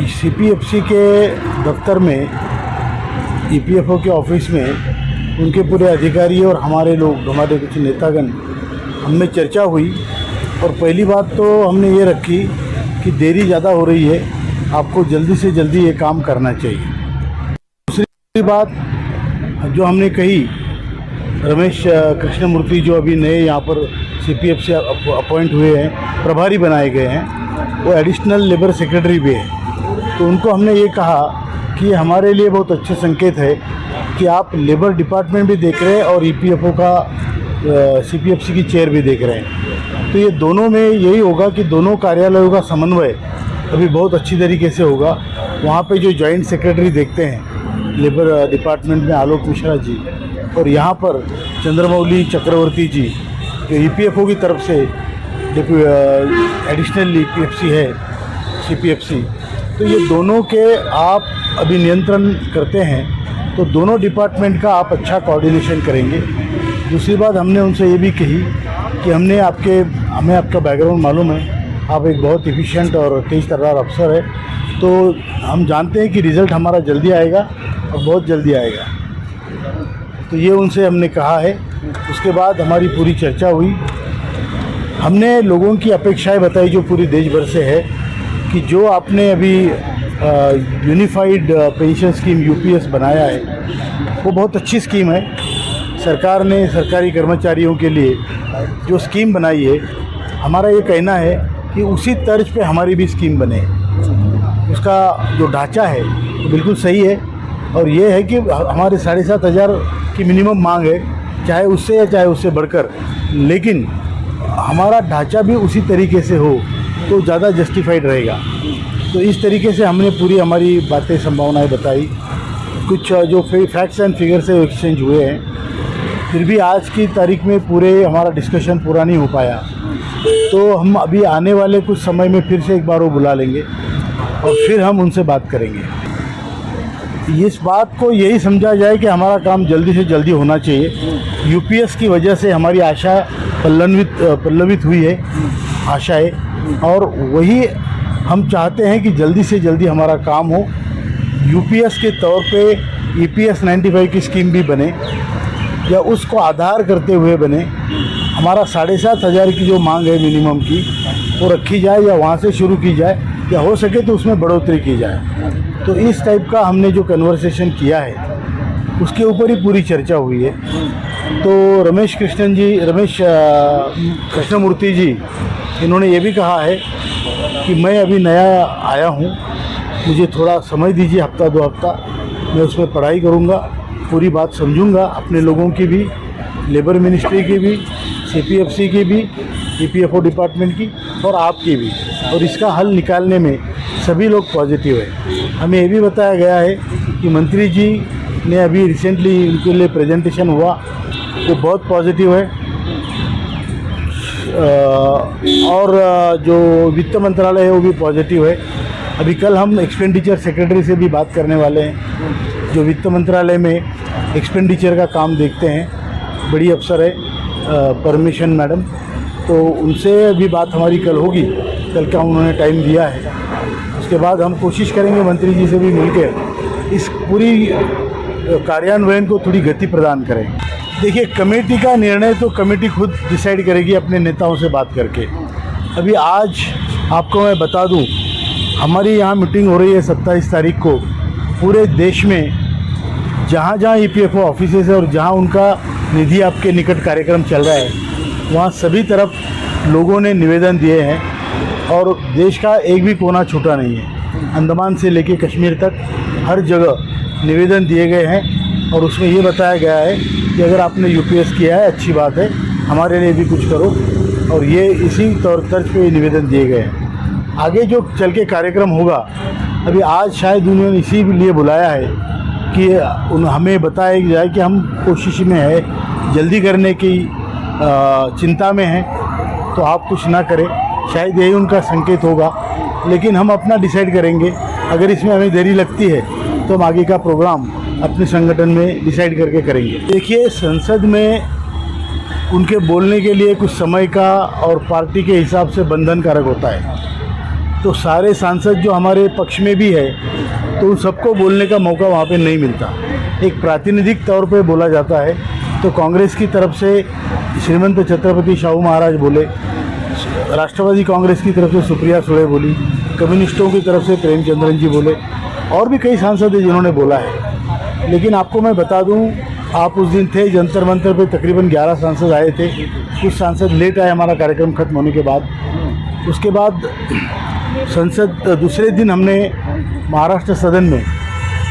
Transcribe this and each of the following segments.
सीपीएफसी के दफ्तर में, ईपीएफओ के ऑफिस में उनके पूरे अधिकारी और हमारे लोग, हमारे कुछ नेतागण, हमने चर्चा हुई। और पहली बात तो हमने ये रखी कि देरी ज़्यादा हो रही है, आपको जल्दी से जल्दी ये काम करना चाहिए। दूसरी बात जो हमने कही, रमेश कृष्णमूर्ति जो अभी नए यहाँ पर सीपीएफसी अपॉइंट हुए हैं, प्रभारी बनाए गए हैं, वो एडिशनल लेबर सेक्रेटरी भी है। तो उनको हमने ये कहा कि ये हमारे लिए बहुत अच्छे संकेत है कि आप लेबर डिपार्टमेंट भी देख रहे हैं और ईपीएफओ का सीपीएफसी की चेयर भी देख रहे हैं। तो ये दोनों में यही होगा कि दोनों कार्यालयों का समन्वय अभी बहुत अच्छी तरीके से होगा। वहाँ पे जो जॉइंट सेक्रेटरी देखते हैं लेबर डिपार्टमेंट में, आलोक मिश्रा जी, और यहाँ पर चंद्रमौली चक्रवर्ती जी जो ईपीएफओ की तरफ से एडिशनल ईपीएफसी है सीपीएफसी, तो ये दोनों के आप अभी नियंत्रण करते हैं, तो दोनों डिपार्टमेंट का आप अच्छा कोऑर्डिनेशन करेंगे। दूसरी बात हमने उनसे ये भी कही कि हमें आपका बैकग्राउंड मालूम है, आप एक बहुत एफिशिएंट और तेज़ तर्रार अफसर है, तो हम जानते हैं कि रिज़ल्ट हमारा जल्दी आएगा और बहुत जल्दी आएगा। तो ये उनसे हमने कहा है। उसके बाद हमारी पूरी चर्चा हुई। हमने लोगों की अपेक्षाएं बताई जो पूरी देश भर से है कि जो आपने अभी यूनिफाइड पेंशन स्कीम यूपीएस बनाया है, वो बहुत अच्छी स्कीम है। सरकार ने सरकारी कर्मचारियों के लिए जो स्कीम बनाई है, हमारा ये कहना है कि उसी तर्ज पे हमारी भी स्कीम बने। उसका जो ढांचा है वो बिल्कुल सही है, और ये है कि हमारे 7,500 की मिनिमम मांग है, चाहे उससे या चाहे उससे बढ़कर, लेकिन हमारा ढांचा भी उसी तरीके से हो तो ज़्यादा जस्टिफाइड रहेगा। तो इस तरीके से हमने पूरी हमारी बातें, संभावनाएं बताई। कुछ जो फैक्ट्स एंड फिगर से एक्सचेंज हुए हैं, फिर भी आज की तारीख में पूरे हमारा डिस्कशन पूरा नहीं हो पाया। तो हम अभी आने वाले कुछ समय में फिर से एक बार वो बुला लेंगे और फिर हम उनसे बात करेंगे। इस बात को यही समझा जाए कि हमारा काम जल्दी से जल्दी होना चाहिए। यूपीएस की वजह से हमारी आशा पल्लवित हुई है, आशाएं, और वही हम चाहते हैं कि जल्दी से जल्दी हमारा काम हो। यूपीएस के तौर पे ईपीएस 95 की स्कीम भी बने या उसको आधार करते हुए बने। हमारा 7,500 की जो मांग है मिनिमम की, वो रखी जाए या वहाँ से शुरू की जाए, या हो सके तो उसमें बढ़ोतरी की जाए। तो इस टाइप का हमने जो कन्वर्सेशन किया है उसके ऊपर ही पूरी चर्चा हुई है। तो रमेश कृष्णमूर्ति जी, इन्होंने ये भी कहा है कि मैं अभी नया आया हूँ, मुझे थोड़ा समय दीजिए, हफ्ता 2 हफ्ता, मैं उसमें पढ़ाई करूँगा, पूरी बात समझूंगा, अपने लोगों की भी, लेबर मिनिस्ट्री की भी, सीपीएफसी की भी, ईपीएफओ डिपार्टमेंट की और आपकी भी, और इसका हल निकालने में सभी लोग पॉजिटिव है। हमें ये भी बताया गया है कि मंत्री जी ने अभी रिसेंटली उनके लिए प्रेजेंटेशन हुआ, वो बहुत पॉजिटिव है। और जो वित्त मंत्रालय है वो भी पॉजिटिव है। अभी कल हम एक्सपेंडिचर सेक्रेटरी से भी बात करने वाले हैं, जो वित्त मंत्रालय में एक्सपेंडिचर का काम देखते हैं, बड़ी अफसर है परमिशन मैडम, तो उनसे भी बात हमारी कल होगी। कल का उन्होंने टाइम दिया है। उसके बाद हम कोशिश करेंगे मंत्री जी से भी मिलकर इस पूरी कार्यान्वयन को थोड़ी गति प्रदान करें। देखिए, कमेटी का निर्णय तो कमेटी खुद डिसाइड करेगी अपने नेताओं से बात करके। अभी आज आपको मैं बता दूं, हमारी यहाँ मीटिंग हो रही है 27 तारीख को। पूरे देश में जहाँ जहाँ ईपीएफओ ऑफिसेज है और जहाँ उनका निधि आपके निकट कार्यक्रम चल रहा है, वहाँ सभी तरफ लोगों ने निवेदन दिए हैं, और देश का एक भी कोना छूटा नहीं है। अंडमान से लेके कश्मीर तक हर जगह निवेदन दिए गए हैं, और उसमें ये बताया गया है कि अगर आपने यूपीएस किया है, अच्छी बात है, हमारे लिए भी कुछ करो, और ये इसी तर्ज पे निवेदन दिए गए हैं। आगे जो चल के कार्यक्रम होगा, अभी आज शायद उन्होंने इसी लिए बुलाया है कि हमें बताया जाए कि हम कोशिश में है, जल्दी करने की चिंता में हैं, तो आप कुछ ना करें, शायद यही उनका संकेत होगा। लेकिन हम अपना डिसाइड करेंगे। अगर इसमें हमें देरी लगती है तो हम आगे का प्रोग्राम अपने संगठन में डिसाइड करके करेंगे। देखिए, संसद में उनके बोलने के लिए कुछ समय का और पार्टी के हिसाब से बंधनकारक होता है। तो सारे सांसद जो हमारे पक्ष में भी है तो उन सबको बोलने का मौका वहाँ पे नहीं मिलता। एक प्रातिनिधिक तौर पे बोला जाता है। तो कांग्रेस की तरफ से श्रीमंत छत्रपति शाहू महाराज बोले, राष्ट्रवादी कांग्रेस की तरफ से सुप्रिया सुळे बोली, कम्युनिस्टों की तरफ से प्रेमचंद्रन जी बोले, और भी कई सांसद हैं जिन्होंने बोला है। लेकिन आपको मैं बता दूं, आप उस दिन थे जंतर मंतर पे, तकरीबन 11 सांसद आए थे। कुछ सांसद लेट आए हमारा कार्यक्रम खत्म होने के बाद। उसके बाद संसद दूसरे दिन हमने महाराष्ट्र सदन में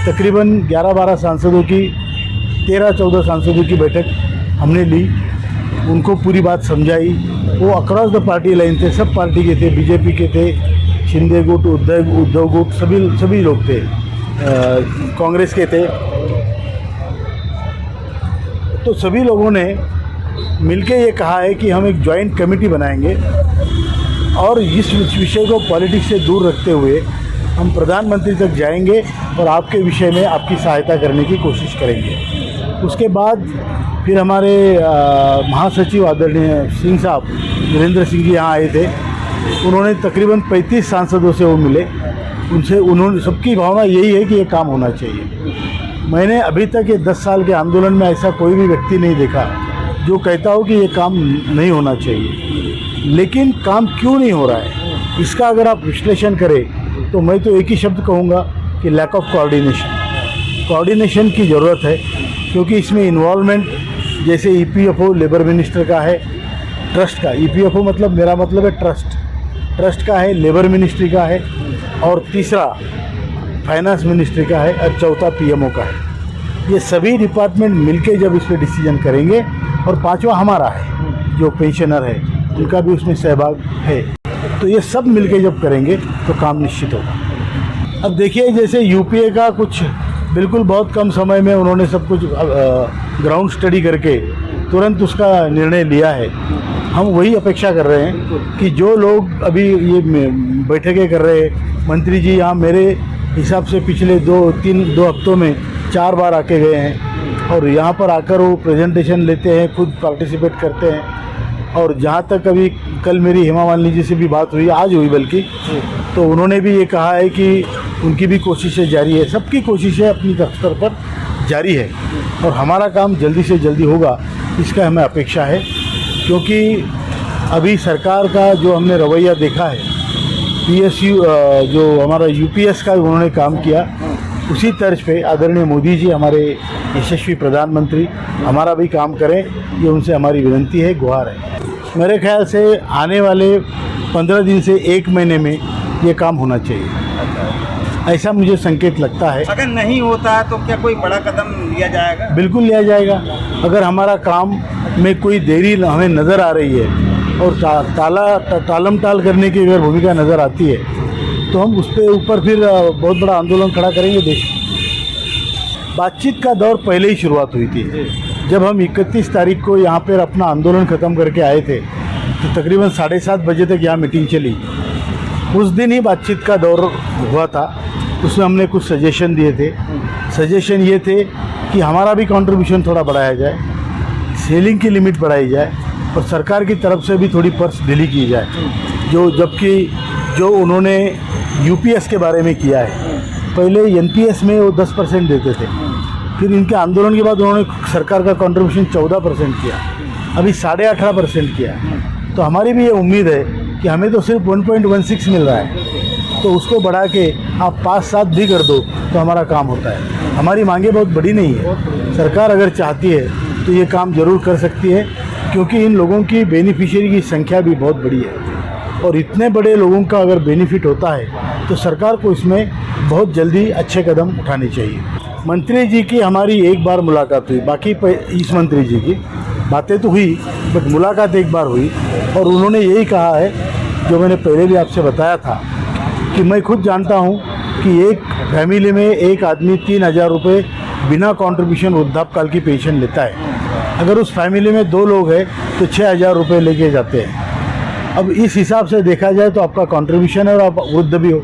तकरीबन 11-12 सांसदों की 13-14 सांसदों की बैठक हमने ली। उनको पूरी बात समझाई। वो अक्रॉस द पार्टी लाइन थे, सब पार्टी के थे, बीजेपी के थे, शिंदे गुट, उद्धव गुट, सभी लोग थे, कांग्रेस के थे। तो सभी लोगों ने मिलके ये कहा है कि हम एक जॉइंट कमेटी बनाएंगे और इस विषय को पॉलिटिक्स से दूर रखते हुए हम प्रधानमंत्री तक जाएंगे और आपके विषय में आपकी सहायता करने की कोशिश करेंगे। उसके बाद फिर हमारे महासचिव आदरणीय सिंह साहब, वीरेंद्र सिंह जी यहाँ आए थे। उन्होंने तकरीबन 35 सांसदों से वो मिले। उन्होंने सबकी भावना यही है कि ये काम होना चाहिए। मैंने अभी तक ये 10 साल के आंदोलन में ऐसा कोई भी व्यक्ति नहीं देखा जो कहता हो कि ये काम नहीं होना चाहिए। लेकिन काम क्यों नहीं हो रहा है, इसका अगर आप विश्लेषण करें तो मैं तो एक ही शब्द कहूँगा कि लैक ऑफ कोऑर्डिनेशन की ज़रूरत है। क्योंकि इसमें इन्वॉल्वमेंट जैसे ईपीएफओ लेबर मिनिस्टर का है, ट्रस्ट का, ईपीएफओ मतलब मेरा मतलब है ट्रस्ट का है, लेबर मिनिस्ट्री का है, और तीसरा फाइनेंस मिनिस्ट्री का है, और चौथा पीएमओ का है। ये सभी डिपार्टमेंट मिलके जब इस पर डिसीजन करेंगे, और पांचवा हमारा है जो पेंशनर है, उनका भी उसमें सहभाग है, तो ये सब मिलके जब करेंगे तो काम निश्चित होगा। अब देखिए, जैसे यूपीए का कुछ बिल्कुल बहुत कम समय में उन्होंने सब कुछ ग्राउंड स्टडी करके तुरंत उसका निर्णय लिया है। हम वही अपेक्षा कर रहे हैं कि जो लोग अभी ये बैठकें कर रहे हैं, मंत्री जी यहाँ मेरे हिसाब से पिछले 2 हफ्तों में 4 बार आके गए हैं, और यहाँ पर आकर वो प्रेजेंटेशन लेते हैं, खुद पार्टिसिपेट करते हैं। और जहाँ तक अभी कल मेरी हेमा मालिनी जी से भी बात हुई, आज हुई बल्कि, तो उन्होंने भी ये कहा है कि उनकी भी कोशिशें जारी है, सबकी कोशिशें अपनी स्तर पर जारी है, और हमारा काम जल्दी से जल्दी होगा इसका हमें अपेक्षा है। क्योंकि अभी सरकार का जो हमने रवैया देखा है, पीएसयू जो हमारा यूपीएस का उन्होंने काम किया, उसी तर्ज पे आदरणीय मोदी जी हमारे यशस्वी प्रधानमंत्री हमारा भी काम करें, ये उनसे हमारी विनती है, गुहार है। मेरे ख्याल से आने वाले 15 दिन से 1 महीने में ये काम होना चाहिए, ऐसा मुझे संकेत लगता है। अगर नहीं होता तो क्या कोई बड़ा कदम लिया जाएगा? बिल्कुल लिया जाएगा। अगर हमारा काम में कोई देरी हमें नज़र आ रही है और टालम टाल करने की अगर भूमिका नज़र आती है, तो हम उस पर ऊपर फिर बहुत बड़ा आंदोलन खड़ा करेंगे देश में। बातचीत का दौर पहले ही शुरुआत हुई थी। जब हम 31 तारीख को यहाँ पर अपना आंदोलन ख़त्म करके आए थे, तो तकरीबन 7:30 बजे तक यहाँ मीटिंग चली। उस दिन ही बातचीत का दौर हुआ था। उसमें हमने कुछ सजेशन दिए थे। सजेशन ये थे कि हमारा भी कंट्रीब्यूशन थोड़ा बढ़ाया जाए, सेलिंग की लिमिट बढ़ाई जाए, और सरकार की तरफ से भी थोड़ी पर्स ढीली की जाए, जबकि जो उन्होंने यूपीएस के बारे में किया है। पहले एनपीएस में वो 10% देते थे, फिर इनके आंदोलन के बाद उन्होंने सरकार का कंट्रीब्यूशन 14% किया, अभी 18.5% किया। तो हमारी भी ये उम्मीद है कि हमें तो सिर्फ 1.16 मिल रहा है, तो उसको बढ़ा के आप 5-7 भी कर दो तो हमारा काम होता है। हमारी मांगे बहुत बड़ी नहीं है। सरकार अगर चाहती है तो ये काम ज़रूर कर सकती है, क्योंकि इन लोगों की बेनिफिशियरी की संख्या भी बहुत बड़ी है, और इतने बड़े लोगों का अगर बेनिफिट होता है तो सरकार को इसमें बहुत जल्दी अच्छे कदम उठाने चाहिए। मंत्री जी की हमारी एक बार मुलाकात हुई, बाकी इस मंत्री जी की बातें तो हुई, बट मुलाकात एक बार हुई, और उन्होंने यही कहा है जो मैंने पहले भी आपसे बताया था कि मैं खुद जानता हूं कि एक फैमिली में एक आदमी 3,000 रुपये बिना कंट्रीब्यूशन वृद्धापकाल की पेंशन लेता है। अगर उस फैमिली में 2 लोग हैं तो 6,000 रुपये लेके जाते हैं। अब इस हिसाब से देखा जाए तो आपका कंट्रीब्यूशन है और आप वृद्ध भी हो,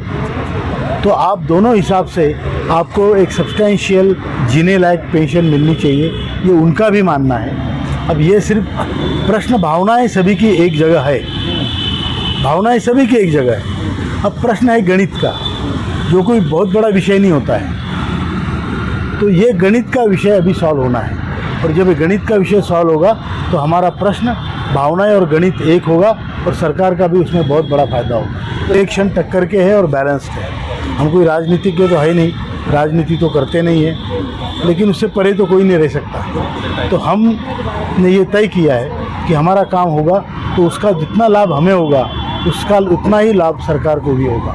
तो आप दोनों हिसाब से आपको एक सब्सटेंशियल जीने लायक पेंशन मिलनी चाहिए, ये उनका भी मानना है। अब ये सिर्फ प्रश्न भावनाएं सभी की एक जगह है, भावनाएं सभी की एक जगह है। अब प्रश्न है गणित का, जो कोई बहुत बड़ा विषय नहीं होता है। तो ये गणित का विषय अभी सॉल्व होना है, और जब ये गणित का विषय सॉल्व होगा तो हमारा प्रश्न, भावनाएं और गणित एक होगा, और सरकार का भी उसमें बहुत बड़ा फायदा होगा। तो एक क्षण टक्कर के है और बैलेंस्ड है। हम कोई राजनीतिज्ञ तो है नहीं, राजनीति तो करते नहीं है, लेकिन उससे परे तो कोई नहीं रह सकता। तो हमने ये तय किया है कि हमारा काम होगा तो उसका जितना लाभ हमें होगा उसका उतना ही लाभ सरकार को भी होगा।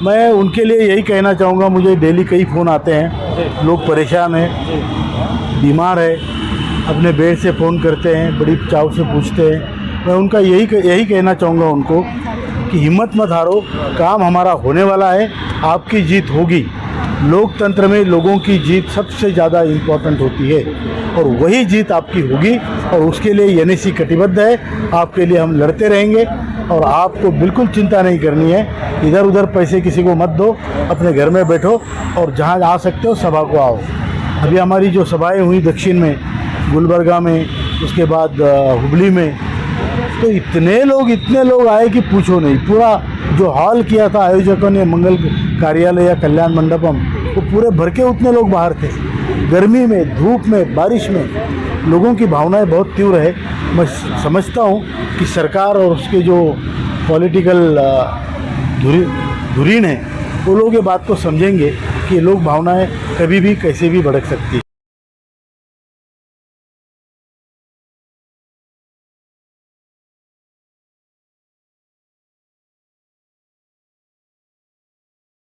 मैं उनके लिए यही कहना चाहूँगा, मुझे डेली कई फ़ोन आते हैं, लोग परेशान हैं, बीमार है, अपने बेड से फ़ोन करते हैं, बड़ी चाव से पूछते हैं। मैं उनका यही कहना चाहूँगा उनको कि हिम्मत मत हारो, काम हमारा होने वाला है, आपकी जीत होगी। लोकतंत्र में लोगों की जीत सबसे ज़्यादा इम्पोर्टेंट होती है, और वही जीत आपकी होगी, और उसके लिए एनएसी कटिबद्ध है। आपके लिए हम लड़ते रहेंगे, और आपको बिल्कुल चिंता नहीं करनी है। इधर उधर पैसे किसी को मत दो, अपने घर में बैठो, और जहाँ आ सकते हो सभा को आओ। अभी हमारी जो सभाएं हुई दक्षिण में, गुलबर्गा में, उसके बाद हुबली में, तो इतने लोग आए कि पूछो नहीं। पूरा जो हॉल किया था आयोजकों ने, मंगल कार्यालय या कल्याण मंडपम, वो पूरे भर के उतने लोग बाहर थे। गर्मी में, धूप में, बारिश में लोगों की भावनाएं बहुत तीव्र है। मैं समझता हूँ कि सरकार और उसके जो पॉलिटिकल धुरीण हैं, वो लोग ये बात को समझेंगे कि लोग भावनाएं कभी भी कैसे भी भड़क सकती है।